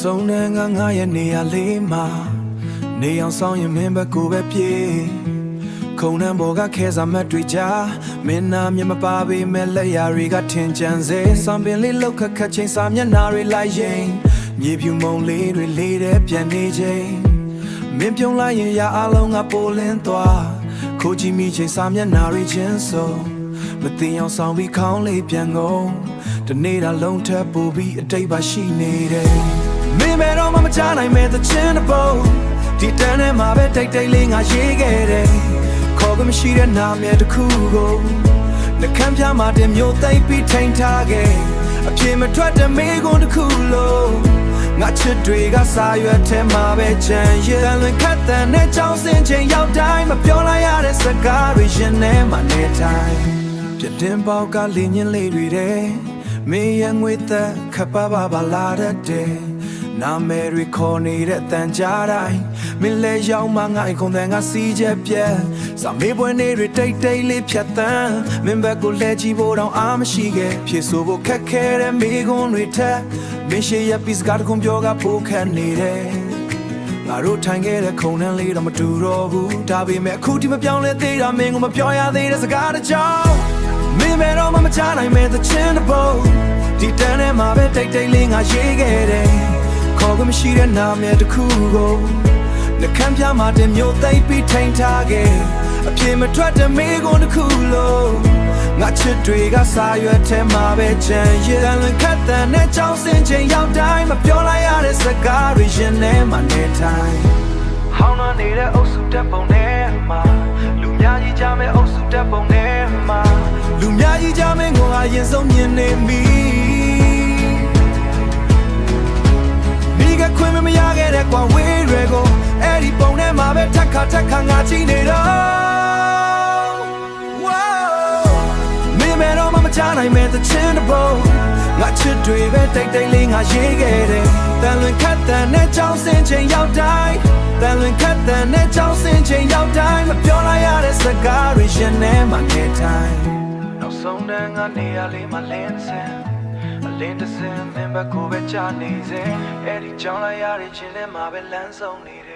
ဆုံးတဲ့ငါရဲ့နေရာလေးမှာနေအောင်ဆောင်ရင်မင်းဘက်ကိုပဲပြေးခုံနှံပေါ်ကခဲစားမတ်တွေကြားမင်းနာမြင်မပါပေမဲ့လက်ရာတွေကထင်ကြံစေစံပင်လေးလောက်ခက်ချင်းစာမျက်နှာတွေလိုက်ရင်မြေပြူမုံလေးတွေလေးတဲ့ပြန်နေချိန်မင်းပြုံးလိုက်ရင်ရာအလုံးကပိုလင်းသွားခိုးကြည့်မိချိန်စာမျက်နှာတွေချင်းစုံမသိအောင်ဆောင်ပြီးခေါင်းလေးပြန်ကုန်တနေ့တာလုံးထပ်ပို့ပြီးအတိတ်ပါရှိနေတယ်မင်းဘယ်တော့မှမချနိုင်မဲ့သချင်းတစ်ပုဒ်ဒီတန်းထဲမှာပဲတိတ်တိတ်လေးငါရေးခဲ့တယ်ခေါ်ကမရှိတဲ့နာမည်တစ်ခုကိုနှကမ်းပြမှာတင်မျိုးသိပ်ပြီးထိန်ထားခဲ့အပြေမထွက်တဲ့မေးခွန်းတစ်ခုလုံးငါချစ်တွေကစာရွက်ထဲမှာပဲချန်ရည်လွင်ခတ်တဲ့နဲ့ကြောင်းစင်ချိန်ရောက်တိုင်းမပြောလိုက်ရတဲ့စကားတွေရင်ထဲမှာနေတိုင်းပြတင်ပေါက်ကလင်းရင်လေးတွေတဲ့မင်းရဲ့ငွေသက်ခပ်ပါလာတဲ့နာမည်တွေခေါ်နေတဲ့အတန်ကြားတိုင်းမင်းလဲရောက်မှငါခုန်တဲ့ငါစီးချက်ပြက်စာမေးပွဲနေတွေတိတ်တိတ်လေးဖြတ်တန်းမင်းဘက်ကိုလဲကြည့်ဖို့တော့အားမရှိခဲ့ဖြစ်ဆိုဖို့ခက်ခဲတဲ့မိကွန်းတွေထက်မင်းရှိရဲ့ပစ္စကားကွန်ပြောကပိုခက်နေတယ်ငါတို့ထိုင်ခဲ့တဲ့ခုံနှန်းလေးတော့မတူတော့ဘူးဒါပေမဲ့အခုဒီမပြောင်းလဲသေးတာမင်းကမပြောရသေးတဲ့စကားတစ်ကြောင်းမင်းဘယ်တော့မှမချနိုင်မဲ့သချင်းတစ်ပုဒ်ဒီတန်းထဲမှာပဲတိတ်တိတ်လေးငါရေးခဲ့တယ်ခေါ်ကမရှိတဲ့နာမည်တစ်ခုကိုနှကမ်းပြမှာတင်မျိုးသိပ်ပြီးထိန်ထားခဲ့အပြေမထွက်တဲ့မေးခွန်းတစ်ခုလုံးငါချစ်တွေကစာရွက်ထဲမှာပဲချန်ရည်လွင်ခတ်တဲ့နဲ့ကြောင်းစင်ချိန်ရောက်တိုင်းမပြောလိုက်ရတဲ့စကားတွေရင်ထဲမှာနေတိုင်းဟောင်းနှနေတဲ့အုပ်စုတက်ပုံနဲ့မှာလူများကြီးကြမဲ့အုပ်စုတက်ပုံနဲ့မှာလူများကြီးကြမဲ့ငိုဟာရင်ဆုံးမြင်နေပြီခွင့်မရခဲ့တဲ့ကွာဝေးတွေကိုအဲ့ဒီပုံထဲမှာပဲထက်ခါငါကြည့်နေတော့မင်းမဲတော့မချနိုင်မဲ့သချင်းတစ်ပုဒ်ငါချစ်တွေပဲတိတ်တိတ်လေးငါရေးခဲ့တယ်တန်လွင်ခတ်တဲ့နဲ့ကြောင်းစင်ချိန်ရောက်တိုင်းတန်လွင်ခတ်တဲ့နဲ့ကြောင်းစင်ချိန်ရောက်တိုင်းမပြောလိုက်ရတဲ့စကားတွေရင်ထဲမှာနေတိုင်းနောက်ဆုံးတန်းကနေရာလေးမှာလင်းစင်လင်းတစင်မင်းဘက်ကိုပဲချနေစေအဲ့ဒီကြောင်းလိုက်ရတဲ့ချင်းထဲမှာပဲလမ်းဆုံးနေတယ်